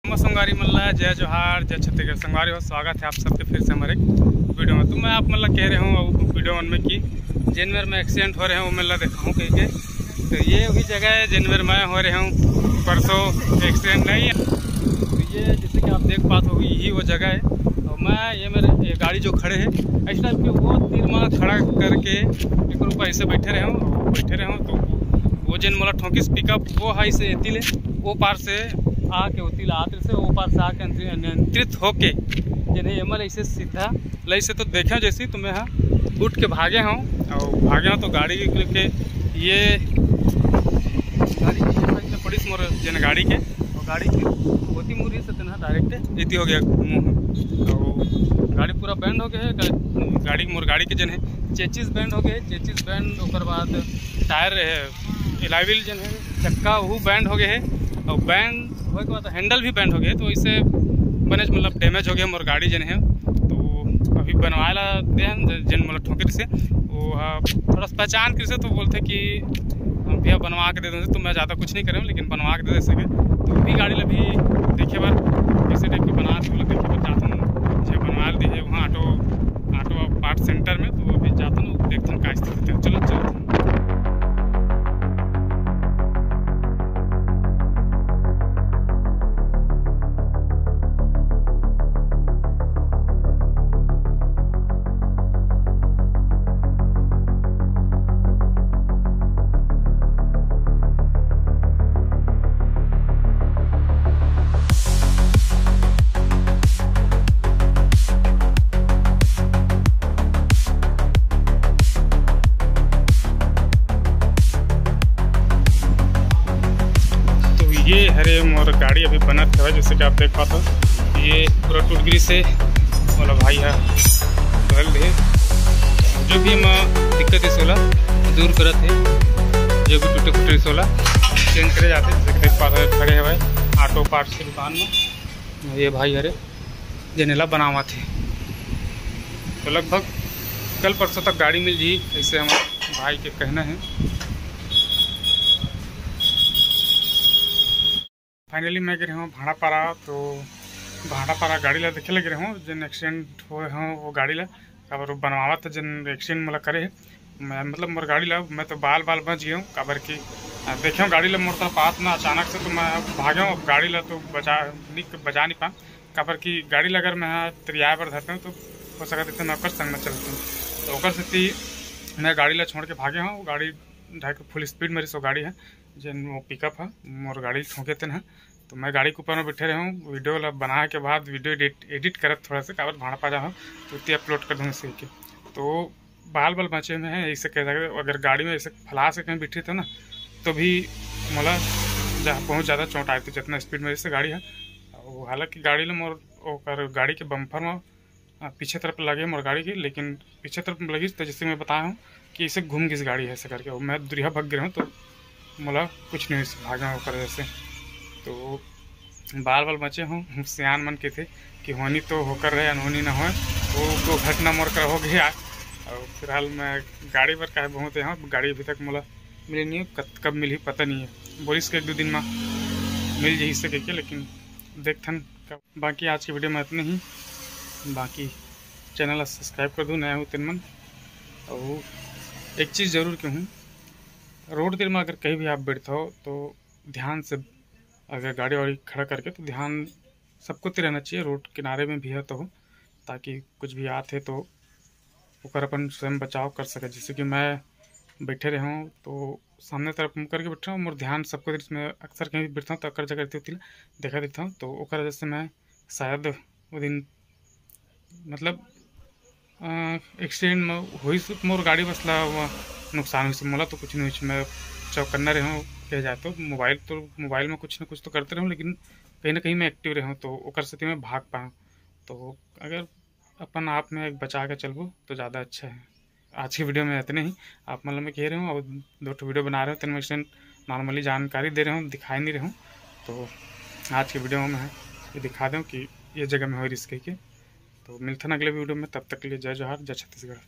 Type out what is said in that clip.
संगवारी मल्ला जय जोहार जय छत्तीसगढ़ संगवारी हो। स्वागत है आप सबके फिर से हमारे वीडियो में। तो मैं आप मतलब कह रहे हूँ वीडियो वन में कि जिनमेर में एक्सीडेंट हो रहे हैं वो मैं देखा हूँ कहीं के। तो ये वही जगह है जिनमेर मैं हो रहे हूँ। परसों एक्सीडेंट नहीं है, तो ये जैसे कि आप देख पाते हो यही वो जगह है। और मैं ये मेरे गाड़ी जो खड़े है इस टाइप के वो तीर में खड़ा करके एक ऊपर ऐसे बैठे रहे हूँ। तो वो जिन मोला ठोकिस पिकअप वो है से एतिले वो पार से आके उतिला आते से वो पार से आके नियंत्रित होके जिन्हें एमल ऐसे सीधा लई से तो देखे जैसी तो मैं हाँ उठ के भागे हूँ तो गाड़ी के ये गाड़ी पड़ी मोर जिन गाड़ी के और गाड़ी की होती मुरी से तेना डायरेक्ट इति हो गया मुँह। तो गाड़ी पूरा बैंड हो गया है। गाड़ी मोर गाड़ी के जन है चेचिस बैंड हो गए, चेचिस बैंड और बाद टायर एलाइविल जन है चक्का वो बैंड हो गए है और बैंड हो के बाद हैंडल भी बैंड हो गए। तो इससे बने मतलब डैमेज हो गया मोर गाड़ी जन है। तो अभी बनवाए ला दे हैं जिन मतलब ठोकर से वो थोड़ा पहचान कर से तो बोलते कि हम भैया बनवा के दे दें। तो मैं ज़्यादा कुछ नहीं करूँ लेकिन बनवा के दे सके। तो भी गाड़ी अभी देखे बार कैसे टाइप की बना दी देखे बार जाता हूँ जो बनवा दी है वहाँ ऑटो पार्ट सेंटर में। तो अभी जाता हूँ देखता हूँ क्या स्थिति है। चलो ये हरे मोर गाड़ी अभी बनत है जैसे कि आप देख पाते हो। ये पूरा टूटगिरी से वाला भाई है बदल दे जो भी मैं दिक्कत है सोला दूर करत है। जो भी टूटे फूटे सोला चेंज करे जाते हैं। जैसे देख पाते हो खड़े हुए ऑटो पार्ट्स की दुकान में ये भाई हरे जनेला बनावा थे। तो लगभग कल परसों तक गाड़ी मिल जी ऐसे हमारे भाई के कहना है। फाइनली मैं गिरे हूँ भाड़ापारा। तो भाड़ापारा गाड़ी ला देखे लगे हूँ जिन एक्सीडेंट हुए हों वो गाड़ी ला काबर बनवावा था जिन एक्सीडेंट मतलब करे मैं मतलब मोर गाड़ी ला मैं तो बाल बच गया हूँ काबर की देखे हूँ गाड़ी ला मोर तरफ आत ना अचानक से। तो मैं भागे हूँ गाड़ी ला तो बचा नहीं पा काबर की गाड़ी ला अगर मैं तिरियाए पर धरते हूँ तो हो सकता है मैं ओकर संग में चलती हूँ। तो ओकर से मैं गाड़ी ला छोड़ के भागे हूँ। गाड़ी ढाई फुल स्पीड मेरी सो गाड़ी है जिन वो पिकअप है मोर गाड़ी ठोंके थे ना। तो मैं गाड़ी के ऊपर में बैठे रहा हूँ। वीडियो बनाने के बाद वीडियो एडिट करत थोड़ा सा काबर भाड़ा पा जाऊँ तो उतनी अपलोड कर दूँगा सीख के। तो बाल बचे में है ऐसे कह सकते। अगर गाड़ी में ऐसे फला से कहीं बैठे थे ना तो भी मतलब बहुत ज़्यादा चोट आई थी जितना स्पीड में से गाड़ी है। हालांकि गाड़ी में मोर गाड़ी के बम्पर में पीछे तरफ लगे मोर गाड़ी की, लेकिन पीछे तरफ लगी तो जैसे मैं बताया हूँ कि इसे घूम गई गाड़ी है ऐसे करके। मैं दुरिया भग गया हूँ तो मतलब कुछ नहीं भागा होकर जैसे। तो बाल बचे हूँ सियान मन के थे कि होनी तो होकर रहे अनहोनी ना हो वो घटना मोर कर हो गया। और फिलहाल मैं गाड़ी पर कहे बहुत यहाँ गाड़ी अभी तक मोला मिली नहीं है। कब मिली पता नहीं है। बोलिस के 1-2 दिन में मिल जाए इससे कह के, लेकिन देखथन कब। बाकी आज की वीडियो में इतने ही। बाकी चैनल सब्सक्राइब कर दूँ नया हो तिन मन। और एक चीज़ ज़रूर कहूँ रोड तीर में अगर कहीं भी आप बैठते हो तो ध्यान से अगर गाड़ी वाड़ी खड़ा करके तो ध्यान सबको तो रहना चाहिए। रोड किनारे में भी है तो ताकि कुछ भी आते तो ओकर अपन स्वयं बचाव कर सके। जैसे कि मैं बैठे रहे हूँ तो सामने तरफ मुँह करके बैठा हूँ मोर ध्यान सबको मैं अक्सर कहीं भी बैठता हूँ तो अक्कर जगह रहती होती देखा देता हूँ। तो ओकर वजह से मैं शायद वो दिन मतलब एक्सीडेंट में हुई मोर गाड़ी बसला नुकसान हुई मोला तो कुछ नहीं हुई। मैं चौकन्ना रहा हूँ कह जाए तो मोबाइल में कुछ ना कुछ तो करते रहूँ लेकिन कहीं ना कहीं मैं एक्टिव रहा हूँ तो ओकर से मैं भाग पाऊँ। तो अगर अपन आप में एक बचा के चलबो तो ज़्यादा अच्छा है। आज की वीडियो में इतने ही। आप मतलब मैं कह रहा हूँ और 2 वीडियो बना रहे हो तो मैं एक्सीडेंट नॉर्मली जानकारी दे रहा हूँ दिखाई नहीं रहा हूँ। तो आज की वीडियो में ये दिखा दूँ कि ये जगह में हो रिस्क के। तो मिलते हैं अगले वीडियो में, तब तक के लिए जय जोहार जय छत्तीसगढ़।